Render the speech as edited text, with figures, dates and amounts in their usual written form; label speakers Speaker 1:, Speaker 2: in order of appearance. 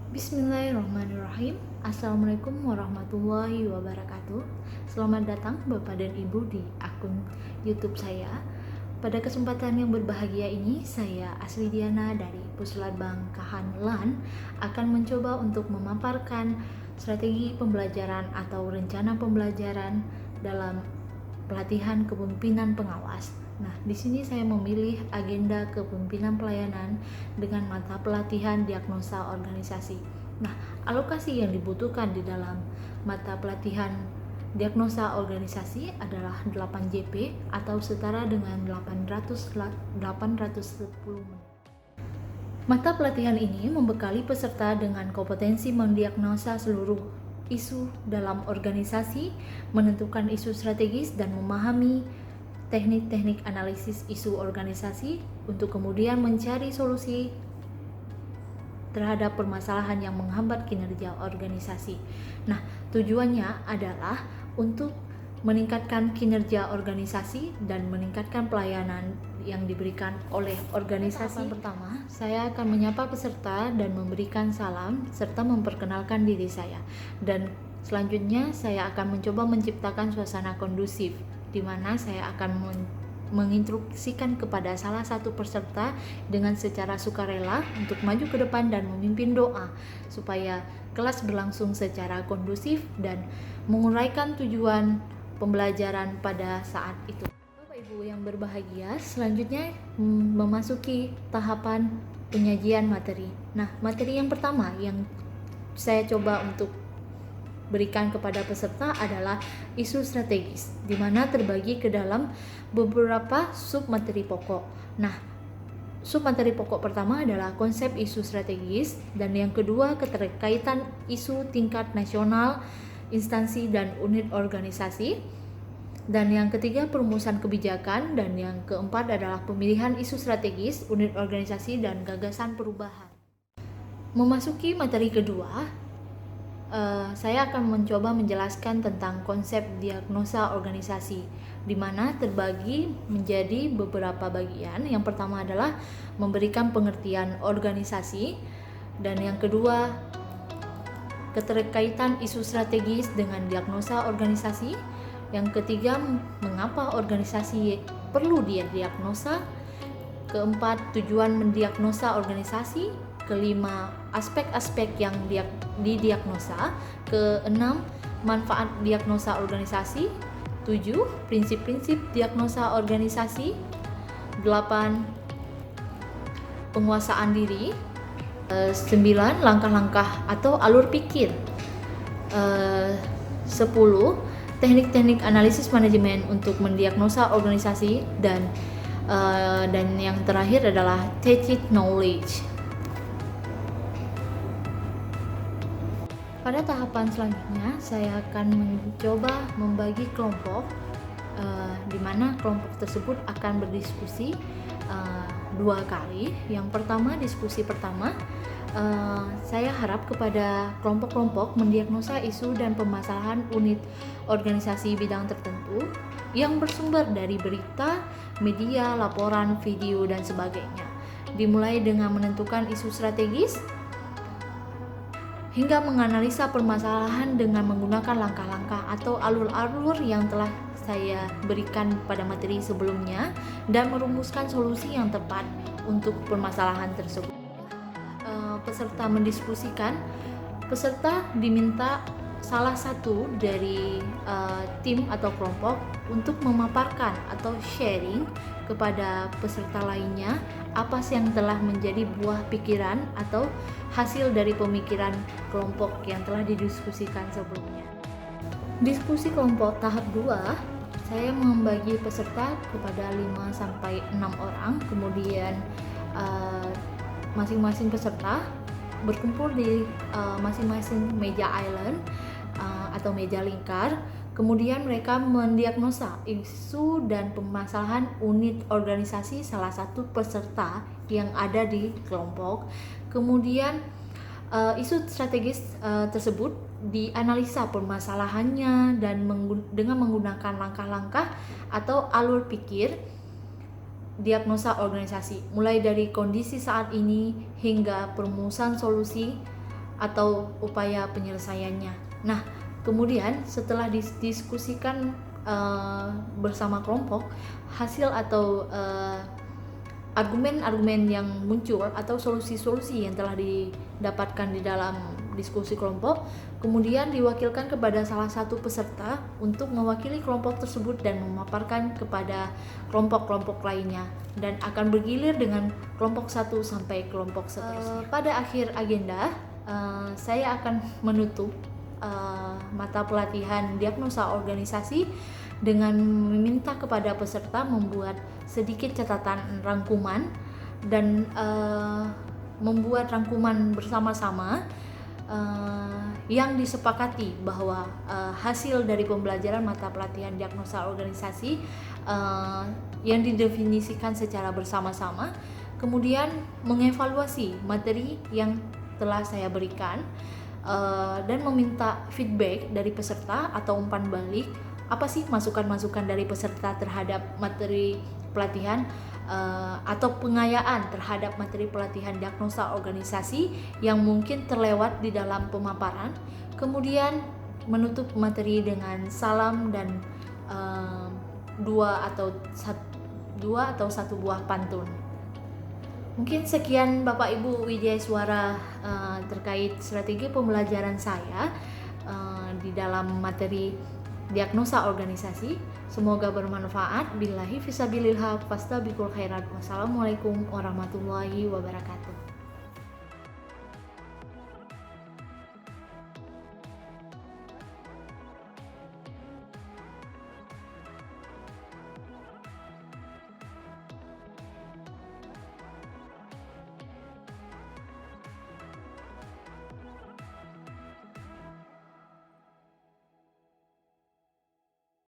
Speaker 1: Bismillahirrahmanirrahim. Assalamualaikum warahmatullahi wabarakatuh. Selamat datang Bapak dan Ibu di akun YouTube saya. Pada kesempatan yang berbahagia ini, saya Asli Diana dari Puslabang Kahanlan akan mencoba untuk memaparkan strategi pembelajaran atau rencana pembelajaran dalam pelatihan kepemimpinan pengawas. Nah, di sini saya memilih agenda kepemimpinan pelayanan dengan mata pelatihan diagnosa organisasi. Nah, alokasi yang dibutuhkan di dalam mata pelatihan diagnosa organisasi adalah 8 JP atau setara dengan 810 menit. Mata pelatihan ini membekali peserta dengan kompetensi mendiagnosa seluruh isu dalam organisasi, menentukan isu strategis, dan memahami teknik-teknik analisis isu organisasi untuk kemudian mencari solusi terhadap permasalahan yang menghambat kinerja organisasi. Nah, tujuannya adalah untuk meningkatkan kinerja organisasi dan meningkatkan pelayanan yang diberikan oleh organisasi. Pertama, saya akan menyapa peserta dan memberikan salam serta memperkenalkan diri saya. Dan selanjutnya saya akan mencoba menciptakan suasana kondusif di mana saya akan menginstruksikan kepada salah satu peserta dengan secara sukarela untuk maju ke depan dan memimpin doa supaya kelas berlangsung secara kondusif dan menguraikan tujuan pembelajaran pada saat itu. Bapak Ibu yang berbahagia, selanjutnya memasuki tahapan penyajian materi. Nah, materi yang pertama yang saya coba untuk berikan kepada peserta adalah isu strategis, di mana terbagi ke dalam beberapa sub materi pokok. Nah, sub materi pokok pertama adalah konsep isu strategis, dan yang kedua keterkaitan isu tingkat nasional, instansi dan unit organisasi, dan yang ketiga perumusan kebijakan, dan yang keempat adalah pemilihan isu strategis, unit organisasi, dan gagasan perubahan. Memasuki materi kedua, saya akan mencoba menjelaskan tentang konsep diagnosa organisasi, di mana terbagi menjadi beberapa bagian. Yang pertama adalah memberikan pengertian organisasi, dan yang kedua keterkaitan isu strategis dengan diagnosa organisasi. Yang ketiga, mengapa organisasi perlu diagnosa. Keempat, tujuan mendiagnosa organisasi. Kelima, aspek-aspek yang didiagnosa. Keenam, manfaat diagnosa organisasi. 7, prinsip-prinsip diagnosa organisasi. 8, penguasaan diri. 9, langkah-langkah atau alur pikir. 10, teknik-teknik analisis manajemen untuk mendiagnosa organisasi, dan yang terakhir adalah tacit knowledge. Pada tahapan selanjutnya, saya akan mencoba membagi kelompok, di mana kelompok tersebut akan berdiskusi 2 kali. Yang pertama, diskusi pertama, saya harap kepada kelompok-kelompok mendiagnosa isu dan permasalahan unit organisasi bidang tertentu yang bersumber dari berita, media, laporan, video, dan sebagainya. Dimulai dengan menentukan isu strategis, hingga menganalisa permasalahan dengan menggunakan langkah-langkah atau alur-alur yang telah saya berikan pada materi sebelumnya, dan merumuskan solusi yang tepat untuk permasalahan tersebut. Peserta mendiskusikan, peserta diminta salah satu dari tim atau kelompok untuk memaparkan atau sharing kepada peserta lainnya apa sih yang telah menjadi buah pikiran atau hasil dari pemikiran kelompok yang telah didiskusikan sebelumnya. Diskusi kelompok tahap 2, saya membagi peserta kepada 5-6 orang, kemudian masing-masing peserta berkumpul di masing-masing meja island atau meja lingkar. Kemudian mereka mendiagnosa isu dan permasalahan unit organisasi salah satu peserta yang ada di kelompok. Kemudian isu strategis tersebut dianalisa permasalahannya dan dengan menggunakan langkah-langkah atau alur pikir diagnosa organisasi, mulai dari kondisi saat ini hingga perumusan solusi atau upaya penyelesaiannya. Nah, kemudian setelah didiskusikan bersama kelompok, hasil atau argumen-argumen yang muncul atau solusi-solusi yang telah didapatkan di dalam diskusi kelompok kemudian diwakilkan kepada salah satu peserta untuk mewakili kelompok tersebut dan memaparkan kepada kelompok-kelompok lainnya, dan akan bergilir dengan kelompok satu sampai kelompok seterusnya. Pada akhir agenda, saya akan menutup mata pelatihan diagnosa organisasi dengan meminta kepada peserta membuat sedikit catatan rangkuman dan membuat rangkuman bersama-sama yang disepakati bahwa hasil dari pembelajaran mata pelatihan diagnosa organisasi yang didefinisikan secara bersama-sama, kemudian mengevaluasi materi yang telah saya berikan dan meminta feedback dari peserta atau umpan balik apa sih masukan-masukan dari peserta terhadap materi pelatihan atau pengayaan terhadap materi pelatihan diagnosa organisasi yang mungkin terlewat di dalam pemaparan. Kemudian menutup materi dengan salam dan dua atau satu buah pantun. Mungkin sekian Bapak Ibu Widyaswara terkait strategi pembelajaran saya di dalam materi diagnosa organisasi. Semoga bermanfaat. Billahi fisabilillah, fastabiqul khairat. Wassalamualaikum warahmatullahi wabarakatuh.